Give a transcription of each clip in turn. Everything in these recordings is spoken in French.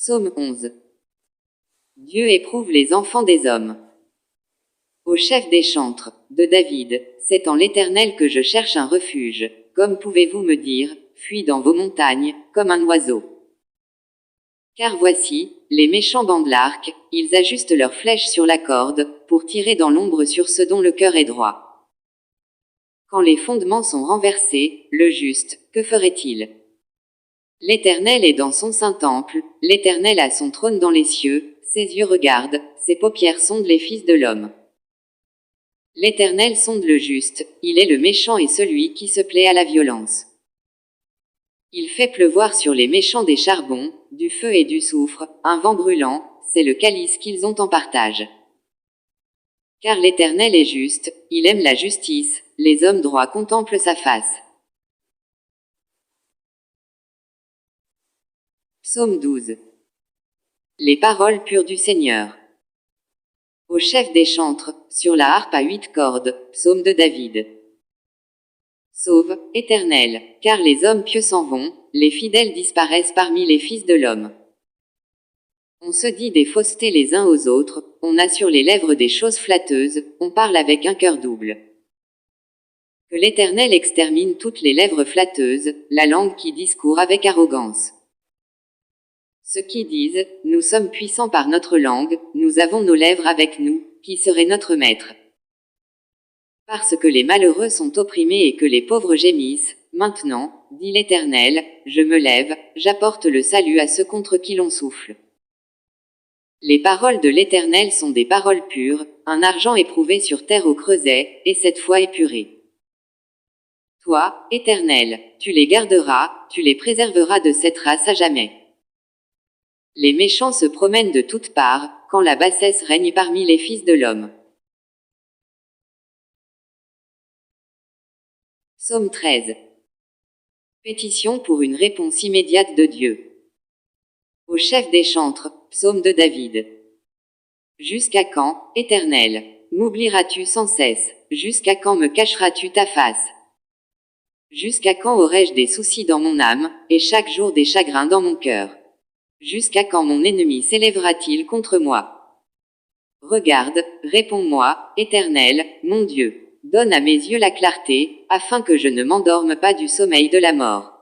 Psaume 11. Dieu éprouve les enfants des hommes. Au chef des chantres, de David, c'est en l'Éternel que je cherche un refuge. Comme pouvez-vous me dire, fuis dans vos montagnes, comme un oiseau. Car voici, les méchants bandent l'arc, ils ajustent leurs flèches sur la corde, pour tirer dans l'ombre sur ceux dont le cœur est droit. Quand les fondements sont renversés, le juste, que ferait-il? L'Éternel est dans son saint temple, l'Éternel a son trône dans les cieux, ses yeux regardent, ses paupières sondent les fils de l'homme. L'Éternel sonde le juste, il est le méchant et celui qui se plaît à la violence. Il fait pleuvoir sur les méchants des charbons, du feu et du soufre, un vent brûlant, c'est le calice qu'ils ont en partage. Car l'Éternel est juste, il aime la justice, les hommes droits contemplent sa face. Psaume 12. Les paroles pures du Seigneur. Au chef des chantres, sur la harpe à 8 cordes, psaume de David. Sauve, Éternel, car les hommes pieux s'en vont, les fidèles disparaissent parmi les fils de l'homme. On se dit des faussetés les uns aux autres, on a sur les lèvres des choses flatteuses, on parle avec un cœur double. Que l'Éternel extermine toutes les lèvres flatteuses, la langue qui discourt avec arrogance. Ceux qui disent, nous sommes puissants par notre langue, nous avons nos lèvres avec nous, qui serait notre maître? Parce que les malheureux sont opprimés et que les pauvres gémissent, maintenant, dit l'Éternel, je me lève, j'apporte le salut à ceux contre qui l'on souffle. Les paroles de l'Éternel sont des paroles pures, un argent éprouvé sur terre au creuset, et cette fois épuré. Toi, Éternel, tu les garderas, tu les préserveras de cette race à jamais. Les méchants se promènent de toutes parts, quand la bassesse règne parmi les fils de l'homme. Psaume 13. Pétition pour une réponse immédiate de Dieu. Au chef des chantres, psaume de David. Jusqu'à quand, Éternel, m'oublieras-tu sans cesse? Jusqu'à quand me cacheras-tu ta face? Jusqu'à quand aurai-je des soucis dans mon âme, et chaque jour des chagrins dans mon cœur? Jusqu'à quand mon ennemi s'élèvera-t-il contre moi? Regarde, réponds-moi, Éternel, mon Dieu. Donne à mes yeux la clarté, afin que je ne m'endorme pas du sommeil de la mort.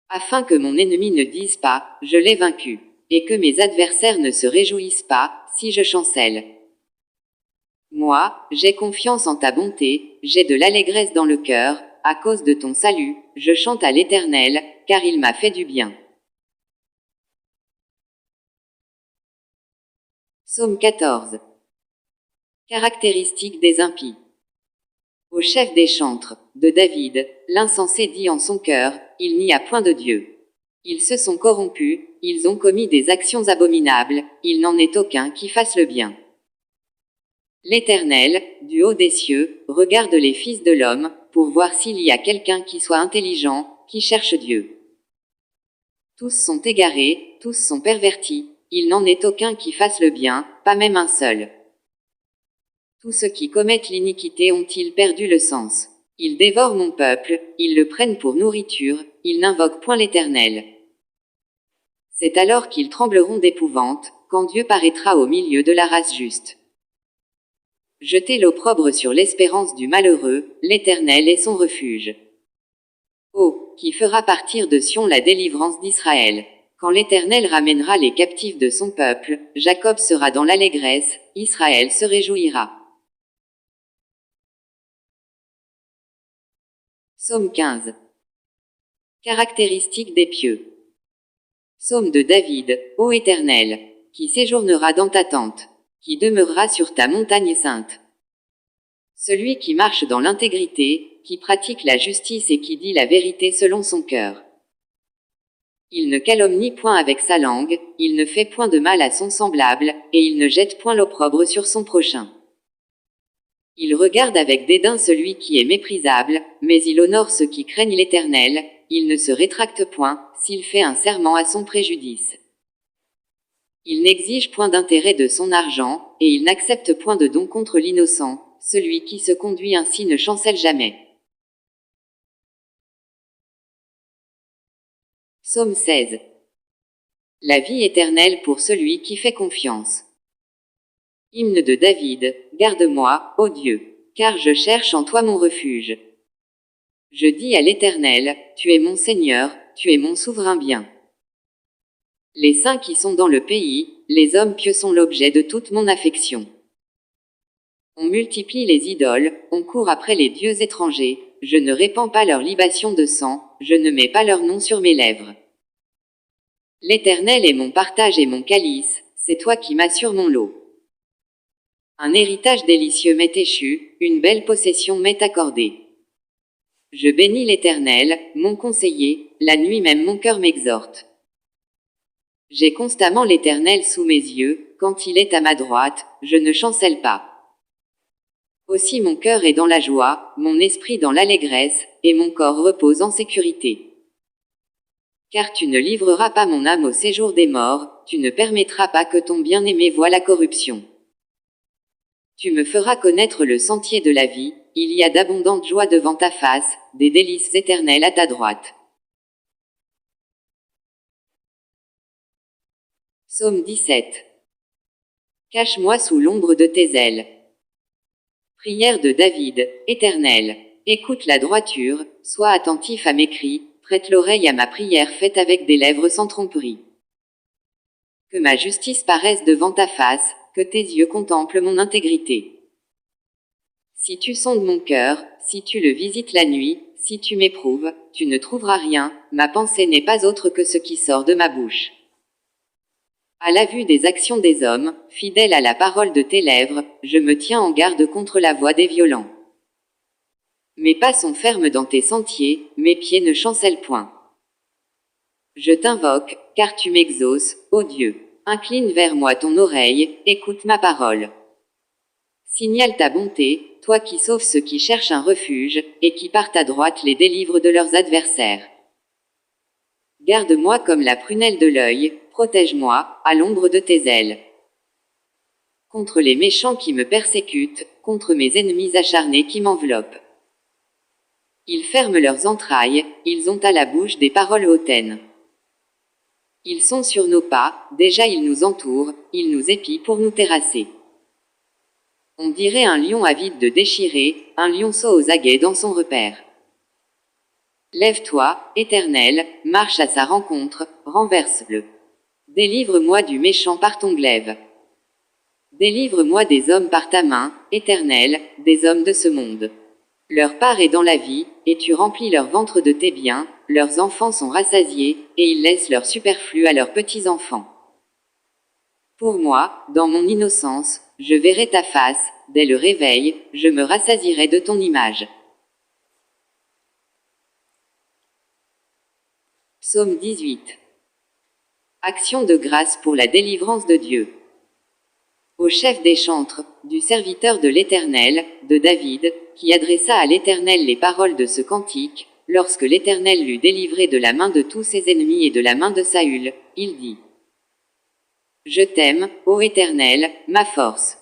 Afin que mon ennemi ne dise pas, je l'ai vaincu, et que mes adversaires ne se réjouissent pas, si je chancelle. Moi, j'ai confiance en ta bonté, j'ai de l'allégresse dans le cœur, à cause de ton salut, je chante à l'Éternel, car il m'a fait du bien. Psaume 14. Caractéristiques des impies. Au chef des chantres, de David, l'insensé dit en son cœur, il n'y a point de Dieu. Ils se sont corrompus, ils ont commis des actions abominables, il n'en est aucun qui fasse le bien. L'Éternel, du haut des cieux, regarde les fils de l'homme, pour voir s'il y a quelqu'un qui soit intelligent, qui cherche Dieu. Tous sont égarés, tous sont pervertis, il n'en est aucun qui fasse le bien, pas même un seul. Tous ceux qui commettent l'iniquité ont-ils perdu le sens? Ils dévorent mon peuple, ils le prennent pour nourriture, ils n'invoquent point l'Éternel. C'est alors qu'ils trembleront d'épouvante, quand Dieu paraîtra au milieu de la race juste. Jetez l'opprobre sur l'espérance du malheureux, l'Éternel est son refuge. Oh, qui fera partir de Sion la délivrance d'Israël? Quand l'Éternel ramènera les captifs de son peuple, Jacob sera dans l'allégresse, Israël se réjouira. Psaume 15. Caractéristiques des pieux. Psaume de David, ô Éternel, qui séjournera dans ta tente, qui demeurera sur ta montagne sainte. Celui qui marche dans l'intégrité, qui pratique la justice et qui dit la vérité selon son cœur. Il ne calomnie point avec sa langue, il ne fait point de mal à son semblable, et il ne jette point l'opprobre sur son prochain. Il regarde avec dédain celui qui est méprisable, mais il honore ceux qui craignent l'Éternel, il ne se rétracte point, s'il fait un serment à son préjudice. Il n'exige point d'intérêt de son argent, et il n'accepte point de don contre l'innocent, celui qui se conduit ainsi ne chancelle jamais. Psaume 16. La vie éternelle pour celui qui fait confiance. Hymne de David, garde-moi, ô Dieu, car je cherche en toi mon refuge. Je dis à l'Éternel, tu es mon Seigneur, tu es mon souverain bien. Les saints qui sont dans le pays, les hommes pieux sont l'objet de toute mon affection. On multiplie les idoles, on court après les dieux étrangers, je ne répands pas leur libation de sang, je ne mets pas leur nom sur mes lèvres. L'Éternel est mon partage et mon calice, c'est toi qui m'assures mon lot. Un héritage délicieux m'est échu, une belle possession m'est accordée. Je bénis l'Éternel, mon conseiller, la nuit même mon cœur m'exhorte. J'ai constamment l'Éternel sous mes yeux, quand il est à ma droite, je ne chancelle pas. Aussi mon cœur est dans la joie, mon esprit dans l'allégresse, et mon corps repose en sécurité. Car tu ne livreras pas mon âme au séjour des morts, tu ne permettras pas que ton bien-aimé voie la corruption. Tu me feras connaître le sentier de la vie, il y a d'abondantes joies devant ta face, des délices éternelles à ta droite. Psaume 17. Cache-moi sous l'ombre de tes ailes. Prière de David, Éternel, écoute la droiture, sois attentif à mes cris, prête l'oreille à ma prière faite avec des lèvres sans tromperie. Que ma justice paraisse devant ta face, que tes yeux contemplent mon intégrité. Si tu sondes mon cœur, si tu le visites la nuit, si tu m'éprouves, tu ne trouveras rien, ma pensée n'est pas autre que ce qui sort de ma bouche. À la vue des actions des hommes, fidèle à la parole de tes lèvres, je me tiens en garde contre la voix des violents. Mes pas sont fermes dans tes sentiers, mes pieds ne chancellent point. Je t'invoque, car tu m'exauces, ô Dieu. Incline vers moi ton oreille, écoute ma parole. Signale ta bonté, toi qui sauves ceux qui cherchent un refuge, et qui par ta droite les délivres de leurs adversaires. Garde-moi comme la prunelle de l'œil, protège-moi, à l'ombre de tes ailes. Contre les méchants qui me persécutent, contre mes ennemis acharnés qui m'enveloppent. Ils ferment leurs entrailles, ils ont à la bouche des paroles hautaines. Ils sont sur nos pas, déjà ils nous entourent, ils nous épient pour nous terrasser. On dirait un lion avide de déchirer, un lionceau aux aguets dans son repère. Lève-toi, Éternel, marche à sa rencontre, renverse-le. Délivre-moi du méchant par ton glaive. Délivre-moi des hommes par ta main, Éternel, des hommes de ce monde. Leur part est dans la vie, et tu remplis leur ventre de tes biens, leurs enfants sont rassasiés, et ils laissent leur superflu à leurs petits-enfants. Pour moi, dans mon innocence, je verrai ta face, dès le réveil, je me rassasierai de ton image. Psaume 18. Action de grâce pour la délivrance de Dieu. Au chef des chantres, du serviteur de l'Éternel, de David, qui adressa à l'Éternel les paroles de ce cantique, lorsque l'Éternel l'eut délivré de la main de tous ses ennemis et de la main de Saül, il dit : Je t'aime, ô Éternel, ma force.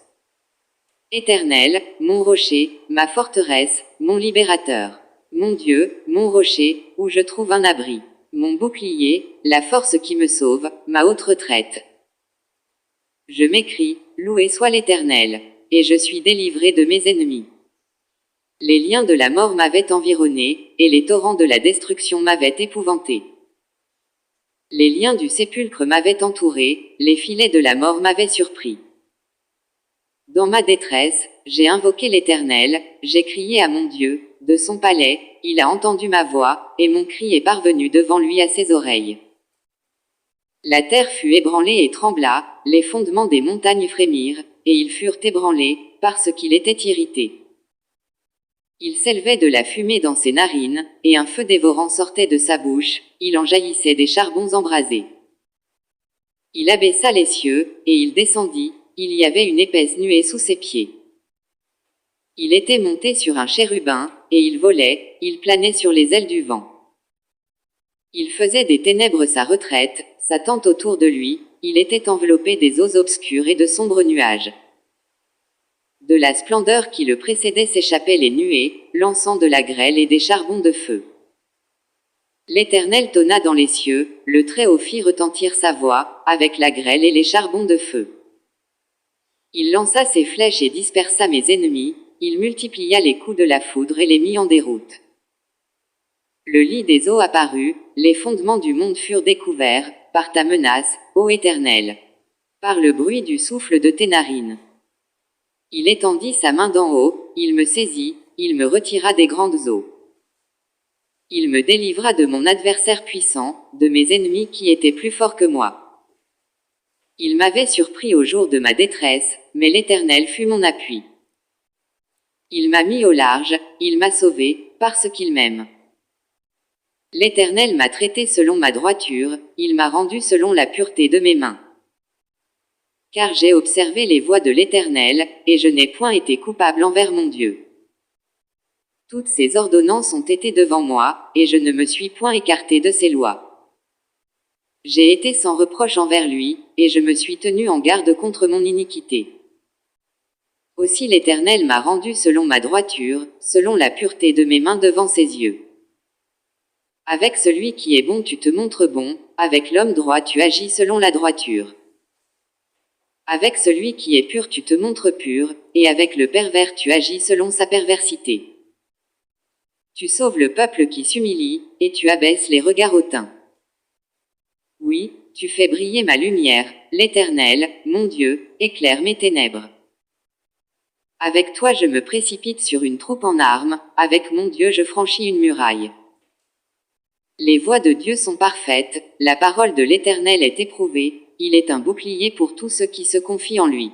Éternel, mon rocher, ma forteresse, mon libérateur. Mon Dieu, mon rocher, où je trouve un abri. Mon bouclier, la force qui me sauve, ma haute retraite. Je m'écrie, loué soit l'Éternel, et je suis délivré de mes ennemis. Les liens de la mort m'avaient environné, et les torrents de la destruction m'avaient épouvanté. Les liens du sépulcre m'avaient entouré, les filets de la mort m'avaient surpris. Dans ma détresse, j'ai invoqué l'Éternel, j'ai crié à mon Dieu, de son palais, il a entendu ma voix, et mon cri est parvenu devant lui à ses oreilles. La terre fut ébranlée et trembla, les fondements des montagnes frémirent, et ils furent ébranlés, parce qu'il était irrité. Il s'élevait de la fumée dans ses narines, et un feu dévorant sortait de sa bouche, il en jaillissait des charbons embrasés. Il abaissa les cieux, et il descendit, il y avait une épaisse nuée sous ses pieds. Il était monté sur un chérubin, et il volait, il planait sur les ailes du vent. Il faisait des ténèbres sa retraite, sa tente autour de lui, il était enveloppé des eaux obscures et de sombres nuages. De la splendeur qui le précédait s'échappaient les nuées, l'encens de la grêle et des charbons de feu. L'Éternel tonna dans les cieux, le Très-Haut fit retentir sa voix, avec la grêle et les charbons de feu. Il lança ses flèches et dispersa mes ennemis, il multiplia les coups de la foudre et les mit en déroute. Le lit des eaux apparut, les fondements du monde furent découverts, par ta menace, ô Éternel. Par le bruit du souffle de tes narines. Il étendit sa main d'en haut, il me saisit, il me retira des grandes eaux. Il me délivra de mon adversaire puissant, de mes ennemis qui étaient plus forts que moi. Il m'avait surpris au jour de ma détresse, mais l'Éternel fut mon appui. Il m'a mis au large, il m'a sauvé, parce qu'il m'aime. L'Éternel m'a traité selon ma droiture, il m'a rendu selon la pureté de mes mains. Car j'ai observé les voies de l'Éternel, et je n'ai point été coupable envers mon Dieu. Toutes ses ordonnances ont été devant moi, et je ne me suis point écarté de ses lois. J'ai été sans reproche envers lui, et je me suis tenu en garde contre mon iniquité. Aussi l'Éternel m'a rendu selon ma droiture, selon la pureté de mes mains devant ses yeux. Avec celui qui est bon tu te montres bon, avec l'homme droit tu agis selon la droiture. Avec celui qui est pur tu te montres pur, et avec le pervers tu agis selon sa perversité. Tu sauves le peuple qui s'humilie, et tu abaisses les regards hautains. Oui, tu fais briller ma lumière, l'Éternel, mon Dieu, éclaire mes ténèbres. Avec toi je me précipite sur une troupe en armes, avec mon Dieu je franchis une muraille. Les voies de Dieu sont parfaites, la parole de l'Éternel est éprouvée, il est un bouclier pour tous ceux qui se confient en lui.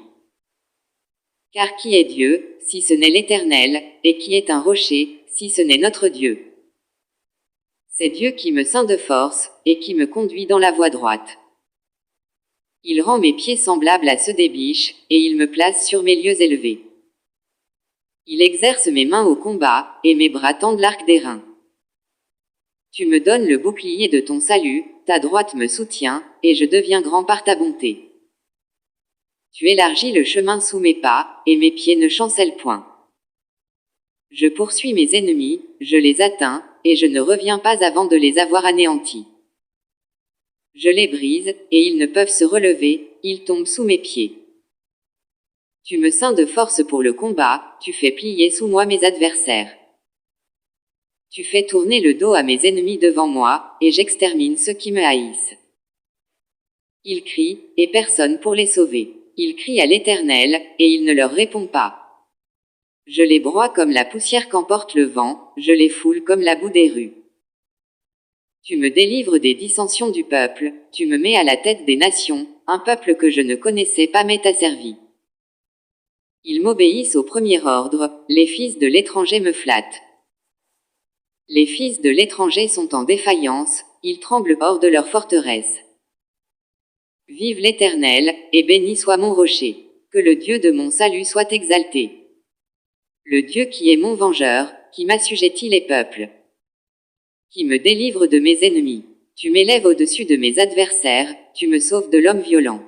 Car qui est Dieu, si ce n'est l'Éternel, et qui est un rocher, si ce n'est notre Dieu? C'est Dieu qui me ceint de force, et qui me conduit dans la voie droite. Il rend mes pieds semblables à ceux des biches, et il me place sur mes lieux élevés. Il exerce mes mains au combat, et mes bras tendent l'arc d'airain. Tu me donnes le bouclier de ton salut, ta droite me soutient, et je deviens grand par ta bonté. Tu élargis le chemin sous mes pas, et mes pieds ne chancellent point. Je poursuis mes ennemis, je les atteins, et je ne reviens pas avant de les avoir anéantis. Je les brise, et ils ne peuvent se relever, ils tombent sous mes pieds. Tu me ceins de force pour le combat, tu fais plier sous moi mes adversaires. Tu fais tourner le dos à mes ennemis devant moi, et j'extermine ceux qui me haïssent. Ils crient, et personne pour les sauver. Ils crient à l'Éternel, et il ne leur répond pas. Je les broie comme la poussière qu'emporte le vent, je les foule comme la boue des rues. Tu me délivres des dissensions du peuple, tu me mets à la tête des nations, un peuple que je ne connaissais pas m'est asservi. Ils m'obéissent au premier ordre, les fils de l'étranger me flattent. Les fils de l'étranger sont en défaillance, ils tremblent hors de leur forteresse. Vive l'Éternel, et béni soit mon rocher. Que le Dieu de mon salut soit exalté. Le Dieu qui est mon vengeur, qui m'assujettit les peuples. Qui me délivre de mes ennemis. Tu m'élèves au-dessus de mes adversaires, tu me sauves de l'homme violent.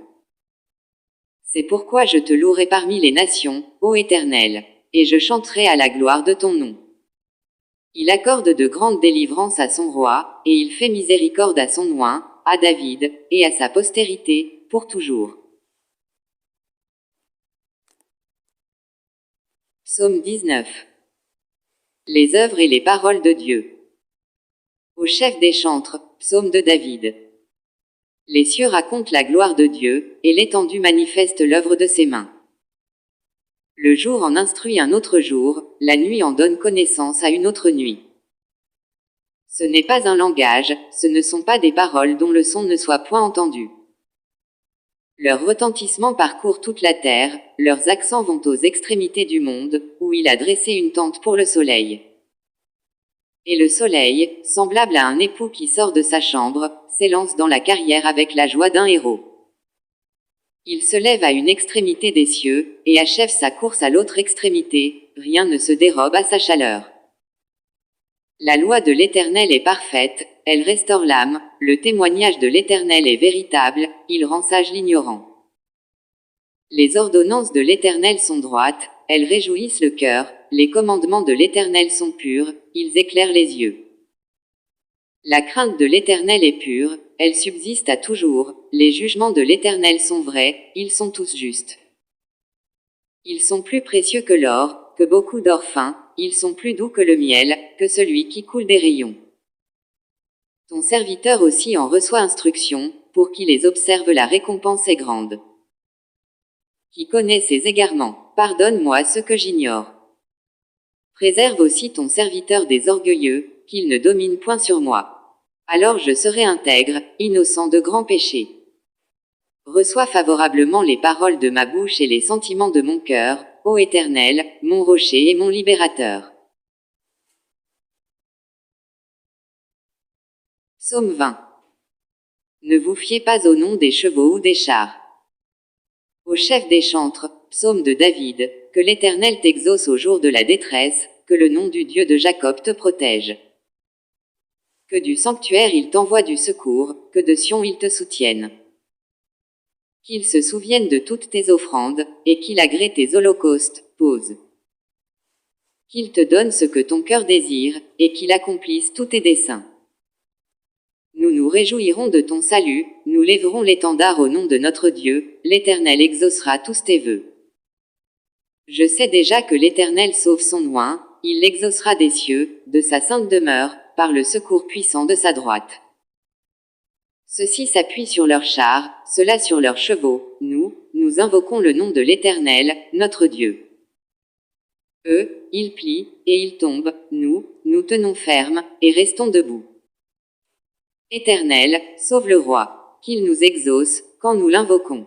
C'est pourquoi je te louerai parmi les nations, ô Éternel, et je chanterai à la gloire de ton nom. Il accorde de grandes délivrances à son roi, et il fait miséricorde à son oint, à David, et à sa postérité, pour toujours. Psaume 19. Les œuvres et les paroles de Dieu. Au chef des chantres, psaume de David. Les cieux racontent la gloire de Dieu, et l'étendue manifeste l'œuvre de ses mains. Le jour en instruit un autre jour, la nuit en donne connaissance à une autre nuit. Ce n'est pas un langage, ce ne sont pas des paroles dont le son ne soit point entendu. Leur retentissement parcourt toute la terre, leurs accents vont aux extrémités du monde, où il a dressé une tente pour le soleil. Et le soleil, semblable à un époux qui sort de sa chambre, s'élance dans la carrière avec la joie d'un héros. Il se lève à une extrémité des cieux, et achève sa course à l'autre extrémité, rien ne se dérobe à sa chaleur. La loi de l'Éternel est parfaite, elle restaure l'âme, le témoignage de l'Éternel est véritable, il rend sage l'ignorant. Les ordonnances de l'Éternel sont droites, elles réjouissent le cœur, les commandements de l'Éternel sont purs, ils éclairent les yeux. La crainte de l'Éternel est pure, elle subsiste à toujours, les jugements de l'Éternel sont vrais, ils sont tous justes. Ils sont plus précieux que l'or, que beaucoup d'or fin, ils sont plus doux que le miel, que celui qui coule des rayons. Ton serviteur aussi en reçoit instruction, pour qui les observe la récompense est grande. Qui connaît ses égarements, pardonne-moi ce que j'ignore. Préserve aussi ton serviteur des orgueilleux, qu'il ne domine point sur moi. Alors je serai intègre, innocent de grands péchés. Reçois favorablement les paroles de ma bouche et les sentiments de mon cœur, ô Éternel, mon rocher et mon libérateur. Psaume 20. Ne vous fiez pas au nom des chevaux ou des chars. Au chef des chantres, psaume de David, que l'Éternel t'exauce au jour de la détresse, que le nom du Dieu de Jacob te protège. Que du sanctuaire il t'envoie du secours, que de Sion il te soutienne. Qu'il se souvienne de toutes tes offrandes, et qu'il agrée tes holocaustes, pose. Qu'il te donne ce que ton cœur désire, et qu'il accomplisse tous tes desseins. Nous nous réjouirons de ton salut, nous lèverons l'étendard au nom de notre Dieu, l'Éternel exaucera tous tes vœux. Je sais déjà que l'Éternel sauve son oint, il l'exaucera des cieux, de sa sainte demeure, par le secours puissant de sa droite. Ceux-ci s'appuient sur leurs chars, ceux-là sur leurs chevaux, nous invoquons le nom de l'Éternel, notre Dieu. Eux, ils plient, et ils tombent, nous tenons ferme, et restons debout. Éternel, sauve le roi, qu'il nous exauce, quand nous l'invoquons.